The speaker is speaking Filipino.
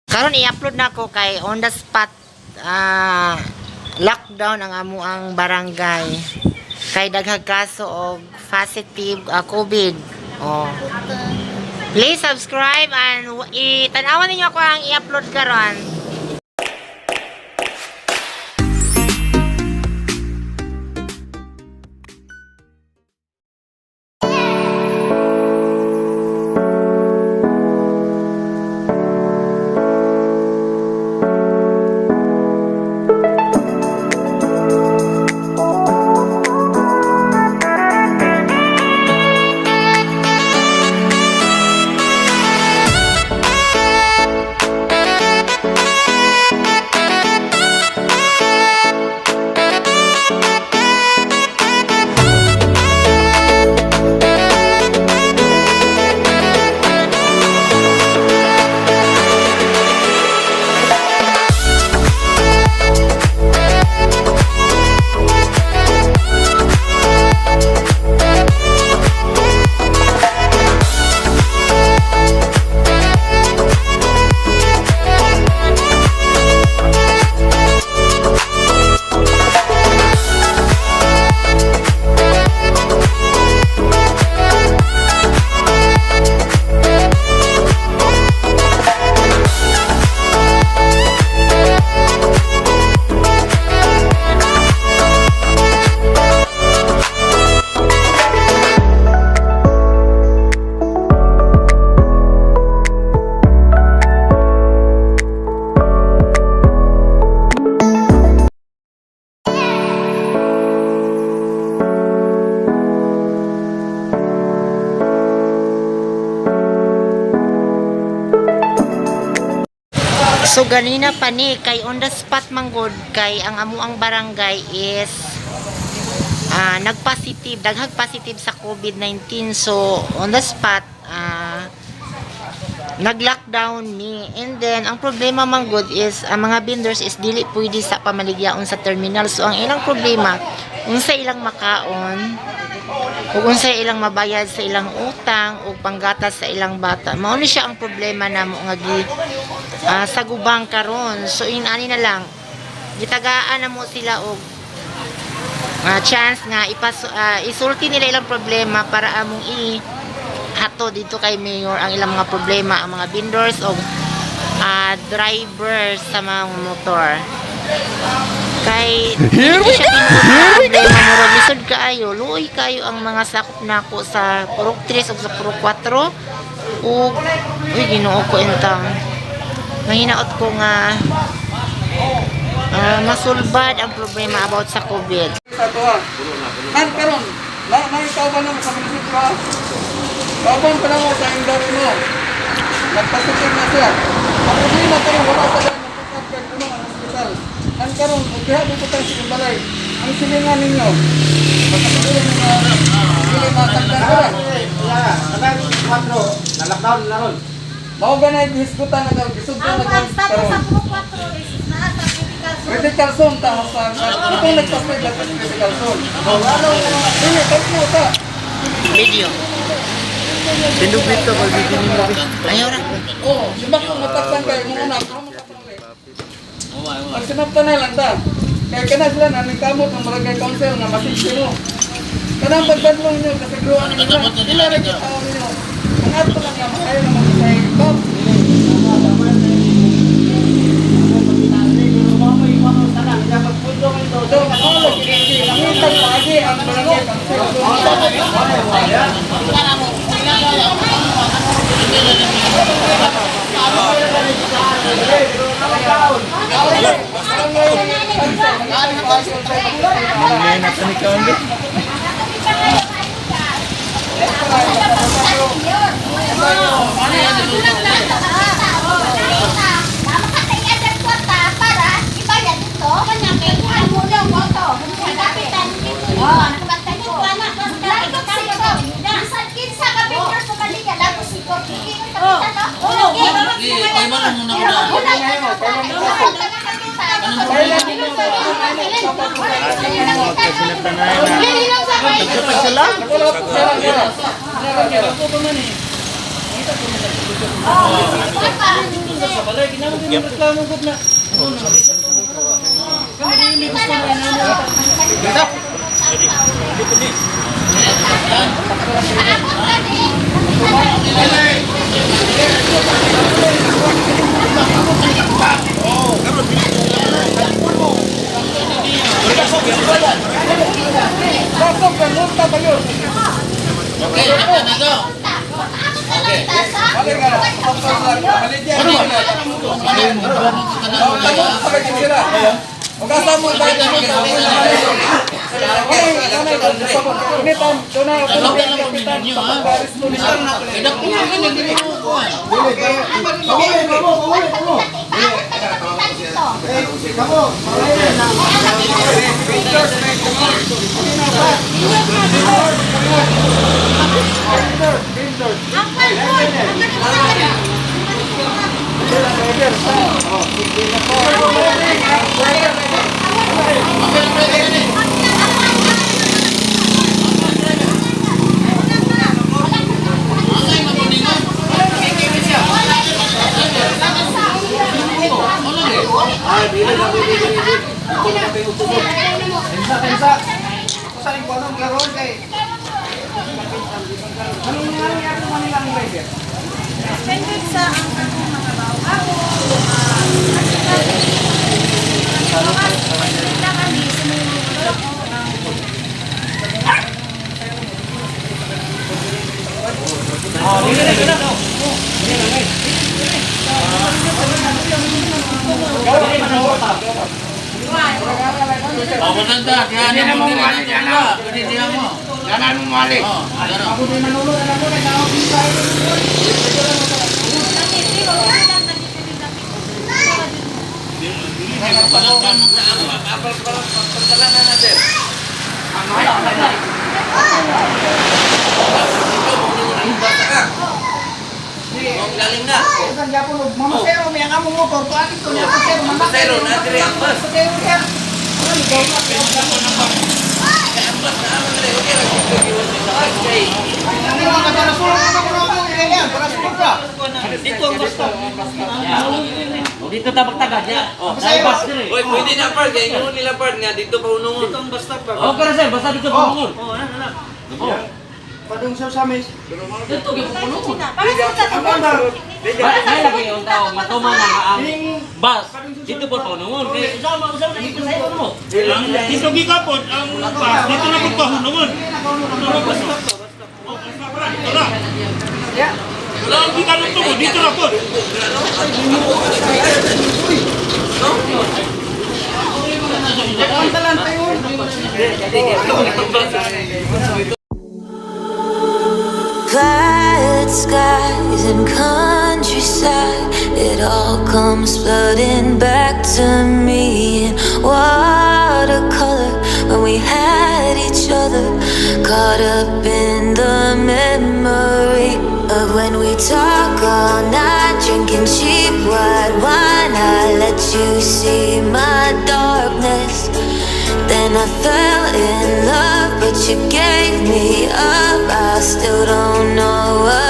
Karon i-upload na ko kay on the spot lockdown ang amo ang barangay. Kay daghang kaso og positive COVID. Oh. Please subscribe and tan-awan ninyo ako ang i-upload karon. So ganina pa ni kay on the spot manggod kay ang amuang barangay is nagpositive, daghang positive sa COVID-19. So on the spot nag-lockdown ni. And then ang problema manggod is ang mga vendors is dili pwede sa pamaligyaon sa terminal. So ang ilang problema unsa ilang makaon ug unsa ilang mabayad sa ilang utang o panggatas sa ilang bata. Mao ni siya ang problema namo nga sa gubang karon. So inani na lang gitagaan na mo sila og chance nga isulti nila ilang problema para among hato dito kay mayor ang ilang mga problema, ang mga vendors o drivers sa mga motor. Kay here we go, problema mo lisod kaayo, luoy kayo ang mga sakop nako sa purok 3 ug sa purok 4 ug uy Ginoo ko entang mahinaot ko nga masulbad ang problema about sa COVID. Kan karon na ikaw ba na sa munisipyo? Babon pa lang mo sa indot mo. Nagpasitig na siya. Ang problema karon wala sa daan ng pagkakad kuno ang hospital. Kan karon ugiha dito tayo sa balay. Ang silingan ninyo. Pagkatulong mga dili matagdan ko lang. Kadang 4 na lockdown na ron. Mao ganay diskutan na daw gisugdan na karon. Critical zone ta sa ito nagpasig sa critical zone. Ini tatlo ta. Video. Tindog dito pag video mo. Ayaw ra. Oh, subak mo matakpan kayo mo na. Ang sinaptan na lang ta. Kaya kana sila na kamot ng barangay council nga masisyo mo. Kanang pagbadlong nyo kasi gruan nila. Sila rin yung tao ninyo. Ang ato lang nga makayo na mag-isay. Bob! So, ako lagi langitan lagi ang barangay council. sa balay, ginawa din ang reklamo ko na. Kami hindi gusto na inano. Pasok ka, multa ba yun? Okay, na go. Balik ka, pasok ka, balik yan. Tanong sa kayo sila. Magkasa mo tayo ng Galing na. Mamasero, may ang among motor. Paano ito niya? Masero na dire ang bus. Dito ang basta. Dito tabak tagad ya. Oh, dai bus dire. Oy, pwede na park. Kaya yung nila park nga, dito pa unungon. Dito ang basta pa. Okay na sir, basta dito pa ungon. Oh, ano. Oh. Padung sa amin. Dito gyud pa ungon. Ang anda. May lagi yung tao matuman na ang bus. Dito pa unungon. Kay usama na dito sa iyo mo. Dito gikapon ang bus, dito na po pahunungon. Dito na. Wala ang gikalong to mo, dito na po. Violet skies and countryside, it all comes flooding back to me in watercolor when we had each other, caught up in the memory of when we talk all night, drinking cheap white wine. I let you see my darkness. Then I fell in love, but you gave me up. I still don't know what